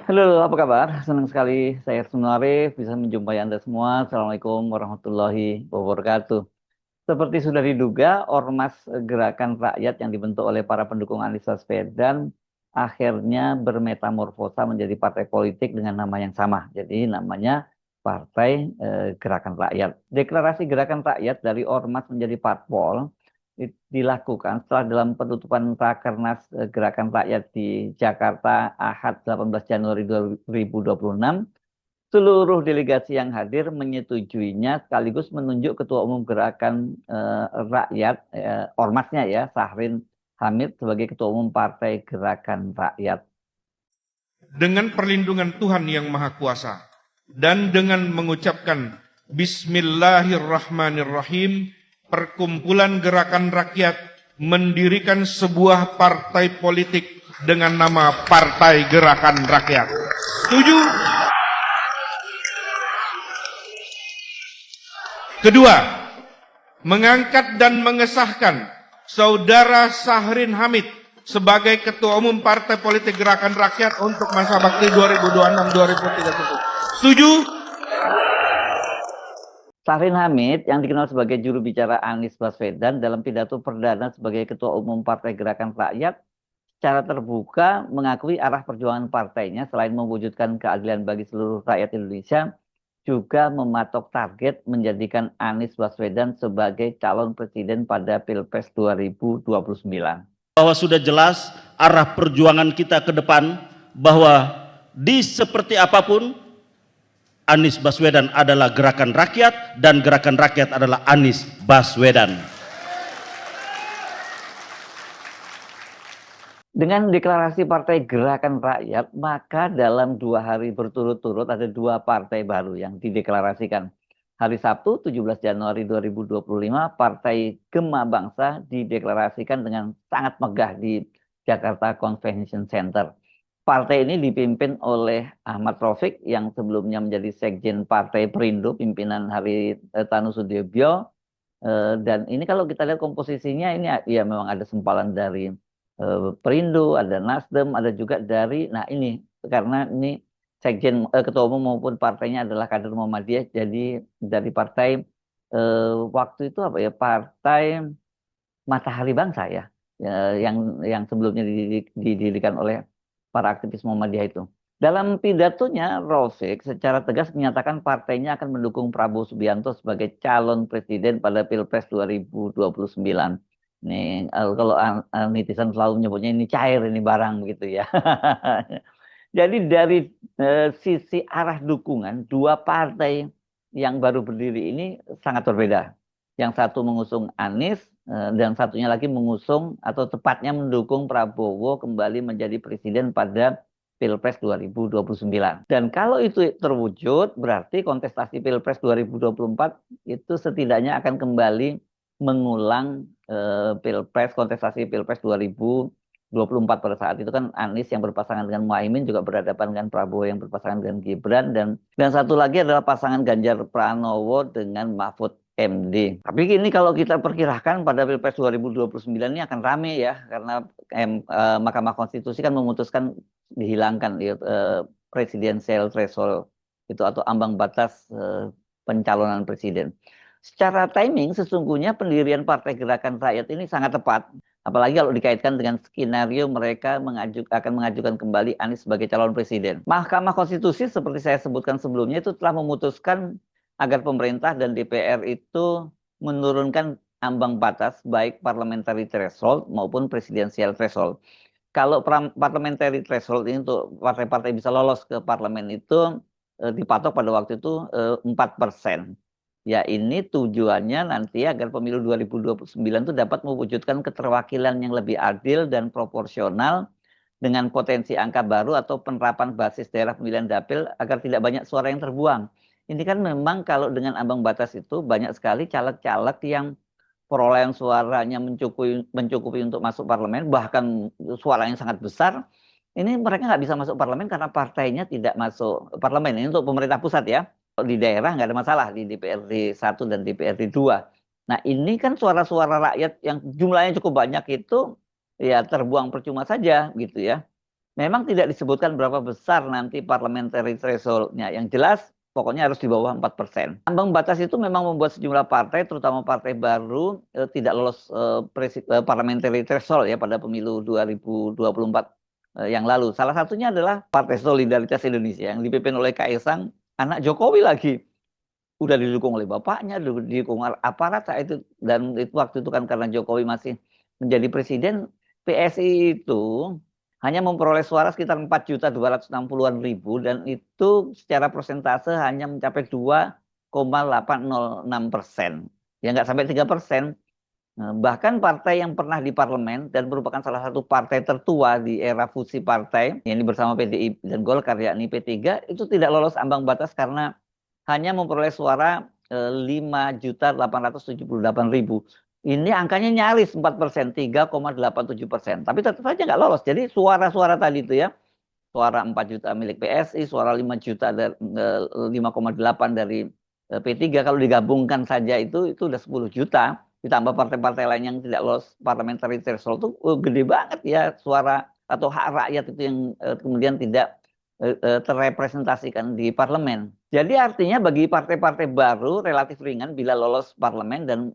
Halo, apa kabar? Senang sekali saya Arif bisa menjumpai Anda semua. Assalamualaikum warahmatullahi wabarakatuh. Seperti sudah diduga, Ormas Gerakan Rakyat yang dibentuk oleh para pendukung Anies Baswedan akhirnya bermetamorfosa menjadi partai politik dengan nama yang sama. Jadi namanya Partai Gerakan Rakyat. Deklarasi Gerakan Rakyat dari Ormas menjadi Parpol dilakukan setelah dalam penutupan Rakernas Gerakan Rakyat di Jakarta Ahad 18 Januari 2026. Seluruh delegasi yang hadir menyetujuinya sekaligus menunjuk Ketua Umum Gerakan Rakyat, Ormasnya ya, Syahrin Hamid sebagai Ketua Umum Partai Gerakan Rakyat. Dengan perlindungan Tuhan Yang Maha Kuasa dan dengan mengucapkan Bismillahirrahmanirrahim, Perkumpulan Gerakan Rakyat mendirikan sebuah partai politik dengan nama Partai Gerakan Rakyat. Setuju? Kedua, mengangkat dan mengesahkan Saudara Syahrin Hamid sebagai Ketua Umum Partai Politik Gerakan Rakyat untuk masa bakti 2026-2031. Setuju? Syahrin Hamid yang dikenal sebagai juru bicara Anies Baswedan dalam pidato perdana sebagai Ketua Umum Partai Gerakan Rakyat secara terbuka mengakui arah perjuangan partainya selain mewujudkan keadilan bagi seluruh rakyat Indonesia, juga mematok target menjadikan Anies Baswedan sebagai calon presiden pada Pilpres 2029. Bahwa sudah jelas arah perjuangan kita ke depan, bahwa di seperti apapun Anies Baswedan adalah gerakan rakyat dan gerakan rakyat adalah Anies Baswedan. Dengan deklarasi Partai Gerakan Rakyat, maka dalam 2 hari berturut-turut ada 2 partai baru yang dideklarasikan. Hari Sabtu 17 Januari 2025, Partai Gema Bangsa dideklarasikan dengan sangat megah di Jakarta Convention Center. Partai ini dipimpin oleh Ahmad Raufik yang sebelumnya menjadi Sekjen Partai Perindo, pimpinan Haritanu Sudibyo. Dan ini kalau kita lihat komposisinya ini ya memang ada sempalan dari Perindo, ada Nasdem, ada juga dari, nah ini karena ini Sekjen Ketua Umum maupun partainya adalah kader Muhammadiyah, jadi dari partai waktu itu apa ya, Partai Matahari Bangsa ya, yang sebelumnya didirikan oleh para aktivis Muhammadiyah itu. Dalam pidatonya, Raufik secara tegas menyatakan partainya akan mendukung Prabowo Subianto sebagai calon presiden pada Pilpres 2029. Nih, kalau netizen selalu menyebutnya ini cair, ini barang begitu ya. Jadi dari sisi arah dukungan, 2 partai yang baru berdiri ini sangat berbeda. Yang satu mengusung Anies, dan satunya lagi mengusung atau tepatnya mendukung Prabowo kembali menjadi presiden pada Pilpres 2029. Dan kalau itu terwujud, berarti kontestasi Pilpres 2024 itu setidaknya akan kembali mengulang kontestasi Pilpres 2024 pada saat itu kan Anies yang berpasangan dengan Muhaimin juga berhadapan dengan Prabowo yang berpasangan dengan Gibran, dan satu lagi adalah pasangan Ganjar Pranowo dengan Mahfud MD. Tapi ini kalau kita perkirakan pada Pilpres 2029 ini akan rame ya, karena Mahkamah Konstitusi kan memutuskan dihilangkan presidensial threshold itu atau ambang batas pencalonan presiden. Secara timing sesungguhnya pendirian Partai Gerakan Rakyat ini sangat tepat. Apalagi kalau dikaitkan dengan skenario mereka akan mengajukan kembali Anies sebagai calon presiden. Mahkamah Konstitusi seperti saya sebutkan sebelumnya itu telah memutuskan agar pemerintah dan DPR itu menurunkan ambang batas baik parliamentary threshold maupun presidensial threshold. Kalau parliamentary threshold ini untuk partai-partai bisa lolos ke parlemen itu dipatok pada waktu itu 4%. Ya ini tujuannya nanti agar pemilu 2029 itu dapat mewujudkan keterwakilan yang lebih adil dan proporsional dengan potensi angka baru atau penerapan basis daerah pemilihan dapil agar tidak banyak suara yang terbuang. Ini kan memang kalau dengan ambang batas itu banyak sekali caleg-caleg yang perolehan suaranya mencukupi untuk masuk parlemen, bahkan suara yang sangat besar. Ini mereka nggak bisa masuk parlemen karena partainya tidak masuk parlemen. Ini untuk pemerintah pusat ya. Di daerah nggak ada masalah di DPRD 1 dan DPRD 2. Nah ini kan suara-suara rakyat yang jumlahnya cukup banyak itu ya terbuang percuma saja gitu ya. Memang tidak disebutkan berapa besar nanti parliamentary threshold-nya. Yang jelas pokoknya harus di bawah 4%. Ambang batas itu memang membuat sejumlah partai, terutama partai baru, tidak lolos parliamentary threshold ya pada pemilu 2024 yang lalu. Salah satunya adalah Partai Solidaritas Indonesia yang dipimpin oleh Kaisang, anak Jokowi lagi. Udah didukung oleh bapaknya, didukung aparat itu, dan itu waktu itu kan karena Jokowi masih menjadi presiden, PSI itu hanya memperoleh suara sekitar 4.260.000 dan itu secara persentase hanya mencapai 2,806%. Ya nggak sampai 3%. Bahkan partai yang pernah di parlemen dan merupakan salah satu partai tertua di era fusi partai, ini bersama PDI dan Golkar, yakni P3, itu tidak lolos ambang batas karena hanya memperoleh suara 5.878.000. Ini angkanya nyaris 4%, 3,87%. Tapi tetap saja nggak lolos. Jadi suara-suara tadi itu ya, suara 4 juta milik PSI, suara 5 juta dari 5,8 dari P3, kalau digabungkan saja itu udah 10 juta. Ditambah partai-partai lain yang tidak lolos parliamentary threshold itu gede banget ya suara atau hak rakyat itu yang kemudian tidak terrepresentasikan di parlemen. Jadi artinya bagi partai-partai baru relatif ringan bila lolos parlemen dan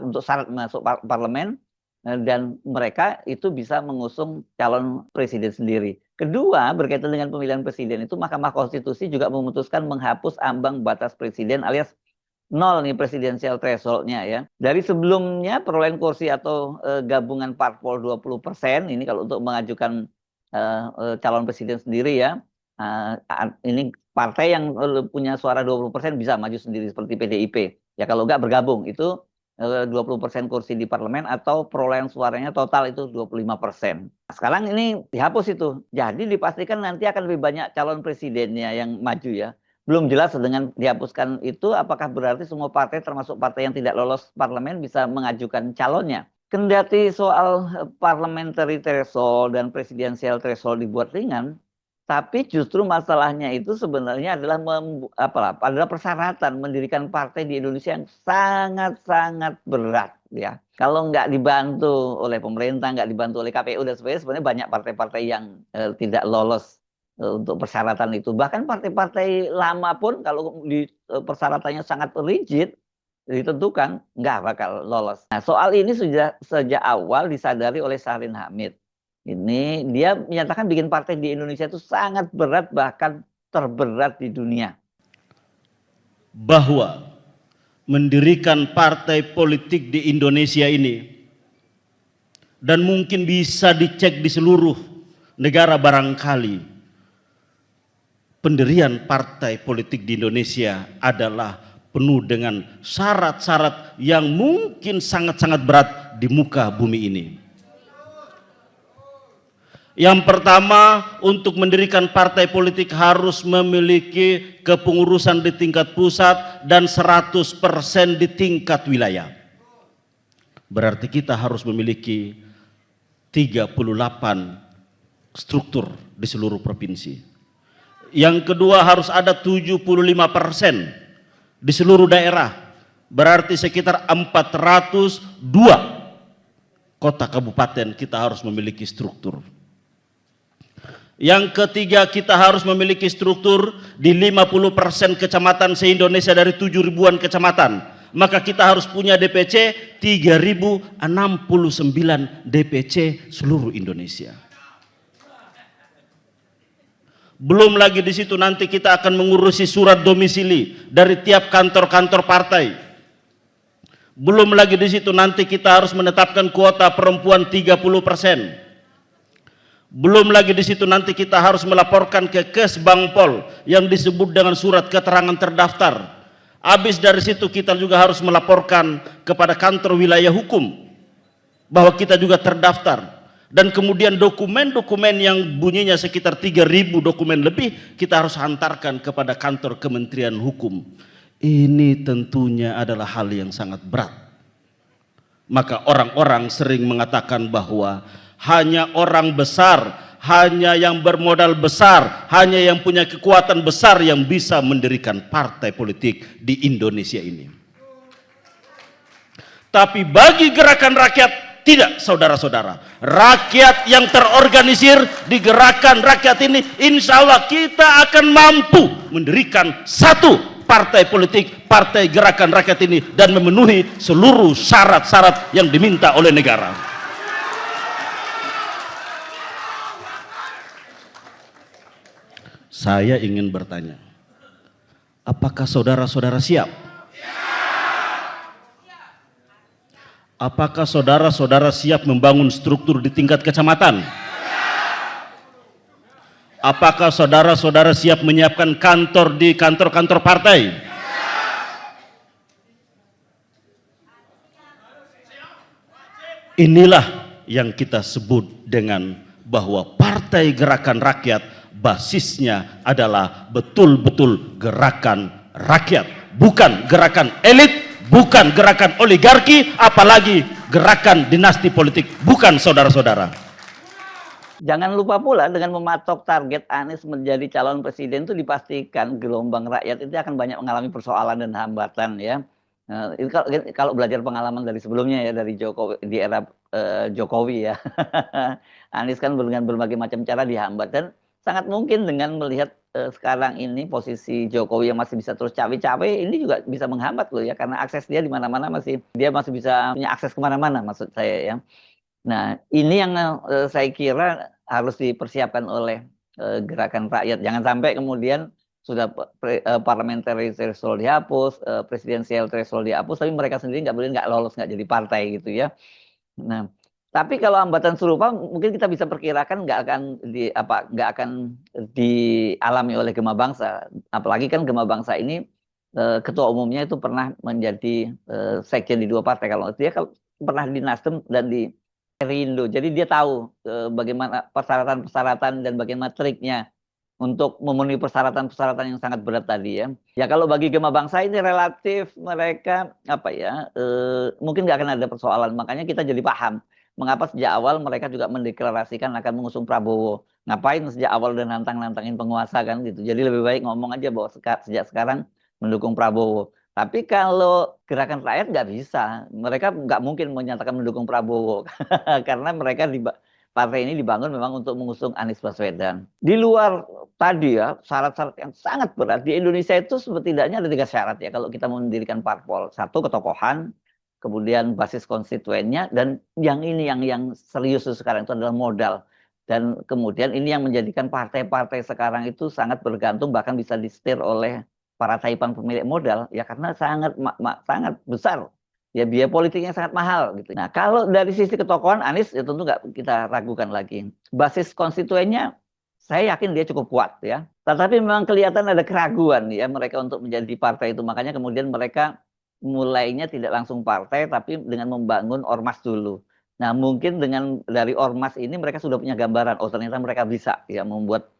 untuk syarat masuk parlemen dan mereka itu bisa mengusung calon presiden sendiri. Kedua, berkaitan dengan pemilihan presiden itu Mahkamah Konstitusi juga memutuskan menghapus ambang batas presiden alias 0 nih presidensial threshold-nya ya. Dari sebelumnya perolehan kursi atau gabungan parpol 20%, ini kalau untuk mengajukan calon presiden sendiri ya. Ini partai yang punya suara 20% bisa maju sendiri seperti PDIP. Ya kalau enggak bergabung itu 20% kursi di parlemen atau perolehan suaranya total itu 25%. Sekarang ini dihapus itu. Jadi dipastikan nanti akan lebih banyak calon presidennya yang maju ya. Belum jelas dengan dihapuskan itu apakah berarti semua partai termasuk partai yang tidak lolos parlemen bisa mengajukan calonnya. Kendati soal parliamentary threshold dan presidensial threshold dibuat ringan, tapi justru masalahnya itu sebenarnya adalah adalah persyaratan mendirikan partai di Indonesia yang sangat-sangat berat ya. Kalau nggak dibantu oleh pemerintah, nggak dibantu oleh KPU dan sebagainya, sebenarnya banyak partai-partai yang tidak lolos untuk persyaratan itu. Bahkan partai-partai lama pun kalau di persyaratannya sangat rigid ditentukan nggak bakal lolos. Nah soal ini sudah sejak awal disadari oleh Syahrin Hamid. Ini dia menyatakan bikin partai di Indonesia itu sangat berat, bahkan terberat di dunia. Bahwa mendirikan partai politik di Indonesia ini, dan mungkin bisa dicek di seluruh negara barangkali, pendirian partai politik di Indonesia adalah penuh dengan syarat-syarat yang mungkin sangat-sangat berat di muka bumi ini. Yang pertama, untuk mendirikan partai politik harus memiliki kepengurusan di tingkat pusat dan 100% di tingkat wilayah. Berarti kita harus memiliki 38 struktur di seluruh provinsi. Yang kedua, harus ada 75% di seluruh daerah. Berarti sekitar 402 kota kabupaten kita harus memiliki struktur. Yang ketiga, kita harus memiliki struktur di 50% kecamatan se-Indonesia dari 7 ribuan kecamatan. Maka kita harus punya DPC 3.069 DPC seluruh Indonesia. Belum lagi di situ nanti kita akan mengurusi surat domisili dari tiap kantor-kantor partai. Belum lagi di situ nanti kita harus menetapkan kuota perempuan 30%. Belum lagi di situ nanti kita harus melaporkan ke Kesbangpol yang disebut dengan surat keterangan terdaftar. Habis dari situ kita juga harus melaporkan kepada kantor wilayah hukum bahwa kita juga terdaftar. Dan kemudian dokumen-dokumen yang bunyinya sekitar 3.000 dokumen lebih kita harus hantarkan kepada kantor Kementerian Hukum. Ini tentunya adalah hal yang sangat berat. Maka orang-orang sering mengatakan bahwa hanya orang besar, hanya yang bermodal besar, hanya yang punya kekuatan besar yang bisa mendirikan partai politik di Indonesia ini. Tapi bagi gerakan rakyat Tidak, saudara-saudara. Rakyat yang terorganisir di gerakan rakyat ini, insya Allah kita akan mampu mendirikan satu partai politik, partai gerakan rakyat ini, dan memenuhi seluruh syarat-syarat yang diminta oleh negara. Saya ingin bertanya, apakah saudara-saudara siap? Apakah saudara-saudara siap membangun struktur di tingkat kecamatan? Apakah saudara-saudara siap menyiapkan kantor di kantor-kantor partai? Inilah yang kita sebut dengan bahwa Partai Gerakan Rakyat basisnya adalah betul-betul gerakan rakyat, bukan gerakan elit, bukan gerakan oligarki, apalagi gerakan dinasti politik, bukan, saudara-saudara. Jangan lupa pula dengan mematok target Anies menjadi calon presiden itu dipastikan gelombang rakyat itu akan banyak mengalami persoalan dan hambatan ya. Itu kalau belajar pengalaman dari sebelumnya ya, dari Jokowi di era Jokowi ya. Anies kan dengan berbagai macam cara dihambat, dan sangat mungkin dengan melihat sekarang ini posisi Jokowi yang masih bisa terus cawe-cawe, ini juga bisa menghambat loh ya, karena akses dia di mana-mana dia masih bisa punya akses kemana-mana, maksud saya ya. Nah, ini yang saya kira harus dipersiapkan oleh gerakan rakyat. Jangan sampai kemudian sudah parliamentary threshold dihapus, presidensial threshold dihapus, tapi mereka sendiri nggak lolos, nggak jadi partai gitu ya. Nah, tapi kalau hambatan serupa mungkin kita bisa perkirakan nggak akan dialami oleh Gema Bangsa. Apalagi kan Gema Bangsa ini ketua umumnya itu pernah menjadi sekjen di dua partai. Kalau pernah di Nasdem dan di Perindo. Jadi dia tahu bagaimana persyaratan-persyaratan dan bagaimana triknya untuk memenuhi persyaratan-persyaratan yang sangat berat tadi ya. Ya kalau bagi Gema Bangsa ini relatif mereka mungkin nggak akan ada persoalan. Makanya kita jadi paham mengapa sejak awal mereka juga mendeklarasikan akan mengusung Prabowo. Ngapain sejak awal udah nantang-nantangin penguasa kan gitu. Jadi lebih baik ngomong aja bahwa sejak sekarang mendukung Prabowo. Tapi kalau gerakan rakyat nggak bisa. Mereka nggak mungkin menyatakan mendukung Prabowo. Karena mereka partai ini dibangun memang untuk mengusung Anies Baswedan. Di luar tadi ya, syarat-syarat yang sangat berat. Di Indonesia itu setidaknya ada 3 syarat ya. Kalau kita mau mendirikan parpol. 1, ketokohan. Kemudian basis konstituennya, dan yang ini yang serius sekarang itu adalah modal. Dan kemudian ini yang menjadikan partai-partai sekarang itu sangat bergantung, bahkan bisa disetir oleh para taipan pemilik modal ya, karena sangat besar ya, biaya politiknya sangat mahal gitu. Nah, kalau dari sisi ketokohan Anies ya tentu nggak kita ragukan lagi. Basis konstituennya saya yakin dia cukup kuat ya. Tetapi memang kelihatan ada keraguan ya mereka untuk menjadi partai itu. Makanya kemudian mereka mulainya tidak langsung partai, tapi dengan membangun ormas dulu. Nah, mungkin dari ormas ini mereka sudah punya gambaran, oh ternyata mereka bisa ya membuat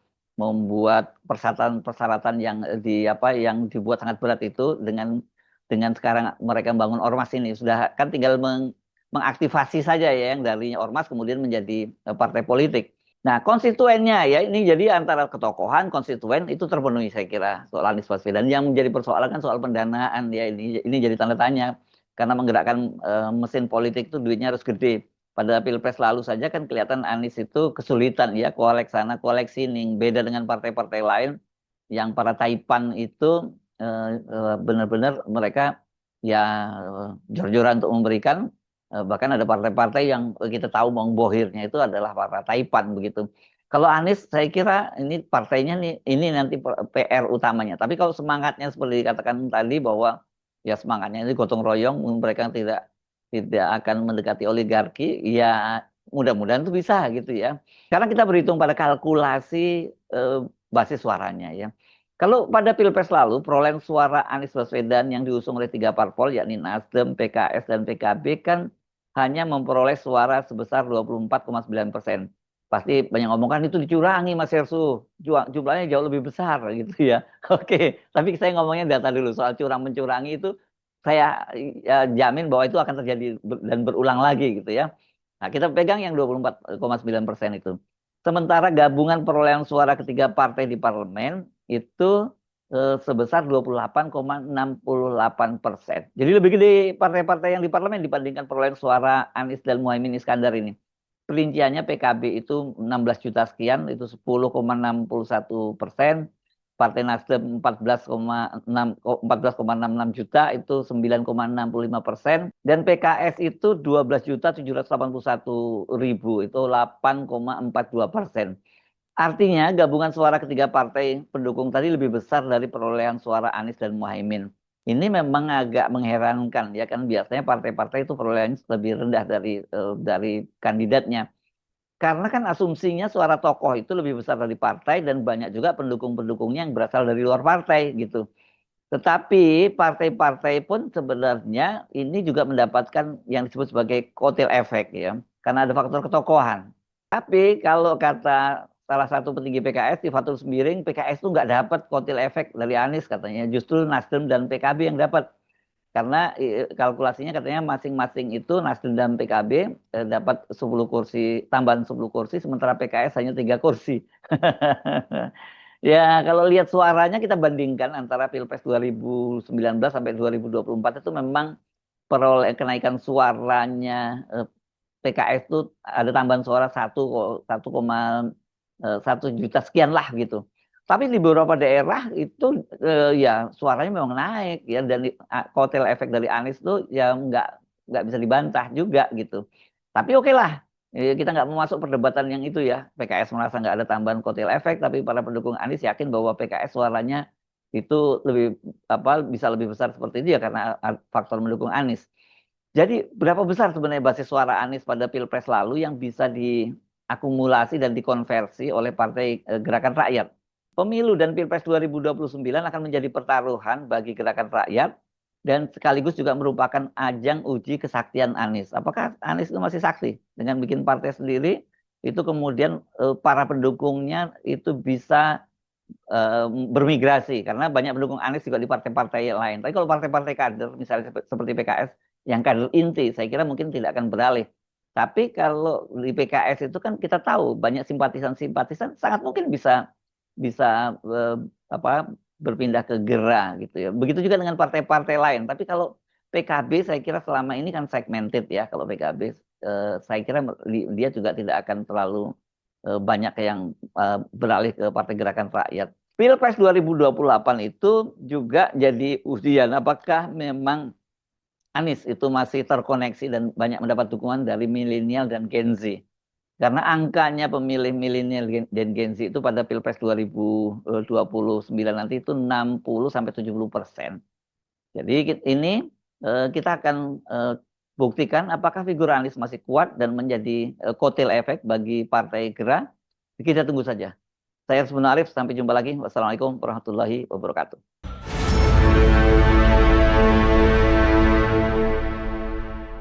persyaratan-persyaratan yang dibuat sangat berat itu dengan sekarang mereka membangun ormas ini, sudah kan tinggal mengaktifasi saja ya yang dari ormas kemudian menjadi partai politik. Nah, konstituennya ya ini jadi antara ketokohan, konstituen itu terpenuhi saya kira soal Anies Baswedan. Yang menjadi persoalan kan soal pendanaan ya, ini jadi tanda tanya karena menggerakkan mesin politik itu duitnya harus gede. Pada Pilpres lalu saja kan kelihatan Anies itu kesulitan ya, kolek sana kolek sini, beda dengan partai-partai lain yang para taipan itu benar-benar mereka ya jor-joran untuk memberikan. Bahkan ada partai-partai yang kita tahu mengbohirnya itu adalah para taipan begitu. Kalau Anies saya kira ini partainya ini nanti PR utamanya. Tapi kalau semangatnya seperti dikatakan tadi bahwa ya semangatnya ini gotong royong, mereka tidak akan mendekati oligarki, ya mudah-mudahan itu bisa gitu ya. Karena kita berhitung pada kalkulasi basis suaranya ya. Kalau pada Pilpres lalu perolehan suara Anies Baswedan yang diusung oleh 3 parpol yakni Nasdem, PKS dan PKB kan hanya memperoleh suara sebesar 24,9%. Pasti banyak ngomong kan itu dicurangi Mas Hersu, jumlahnya jauh lebih besar gitu ya. Oke, tapi saya ngomongnya data dulu soal curang-mencurangi itu saya jamin bahwa itu akan terjadi dan berulang lagi gitu ya. Nah, kita pegang yang 24,9% itu. Sementara gabungan perolehan suara ketiga partai di parlemen itu sebesar 28,68%. Jadi lebih gede partai-partai yang di parlemen dibandingkan perolehan suara Anies dan Muhaimin Iskandar ini. Perinciannya PKB itu 16 juta sekian, itu 10,61%. Partai Nasdem 14,66 juta, itu 9,65%. Dan PKS itu 12.781.000, itu 8,42%. Artinya gabungan suara ketiga partai pendukung tadi lebih besar dari perolehan suara Anies dan Muhaimin. Ini memang agak mengherankan ya kan, biasanya partai-partai itu perolehannya lebih rendah dari kandidatnya. Karena kan asumsinya suara tokoh itu lebih besar dari partai dan banyak juga pendukung-pendukungnya yang berasal dari luar partai gitu. Tetapi partai-partai pun sebenarnya ini juga mendapatkan yang disebut sebagai kotel efek ya, karena ada faktor ketokohan. Tapi kalau kata salah satu petinggi PKS, di Fatul Sembiring, PKS itu nggak dapat kotel efek dari Anies katanya. Justru Nasdem dan PKB yang dapat. Karena kalkulasinya katanya masing-masing itu Nasdem dan PKB dapat 10 kursi, tambahan 10 kursi, sementara PKS hanya 3 kursi. Ya, kalau lihat suaranya kita bandingkan antara Pilpres 2019 sampai 2024 itu memang kenaikan suaranya PKS itu ada tambahan suara 1,1 juta sekian lah gitu. Tapi di beberapa daerah itu ya suaranya memang naik ya, dan kotel efek dari Anies itu ya nggak bisa dibantah juga gitu. Tapi oke lah, kita nggak mau masuk perdebatan yang itu ya. PKS merasa nggak ada tambahan kotel efek, tapi para pendukung Anies yakin bahwa PKS suaranya itu lebih bisa lebih besar seperti itu ya karena faktor mendukung Anies. Jadi berapa besar sebenarnya basis suara Anies pada Pilpres lalu yang bisa diakumulasi dan dikonversi oleh Partai Gerakan Rakyat? Pemilu dan Pilpres 2029 akan menjadi pertaruhan bagi Gerakan Rakyat dan sekaligus juga merupakan ajang uji kesaktian Anies. Apakah Anies itu masih sakti dengan bikin partai sendiri? Itu kemudian para pendukungnya itu bisa bermigrasi karena banyak pendukung Anies juga di partai-partai yang lain. Tapi kalau partai-partai kader misalnya seperti PKS yang kader inti, saya kira mungkin tidak akan beralih. Tapi kalau di PKS itu kan kita tahu banyak simpatisan-simpatisan sangat mungkin bisa bisa berpindah ke Gera gitu ya. Begitu juga dengan partai-partai lain. Tapi kalau PKB saya kira selama ini kan segmented ya. Kalau PKB saya kira dia juga tidak akan terlalu banyak yang beralih ke Partai Gerakan Rakyat. Pilpres 2028 itu juga jadi ujian apakah memang Anies itu masih terkoneksi dan banyak mendapat dukungan dari milenial dan Gen Z. Karena angkanya pemilih milenial dan Gen Z itu pada Pilpres 2029 nanti itu 60-70%. Jadi ini kita akan buktikan apakah figur Anies masih kuat dan menjadi kotel efek bagi Partai Gera. Kita tunggu saja. Saya Arif, sampai jumpa lagi. Wassalamualaikum warahmatullahi wabarakatuh.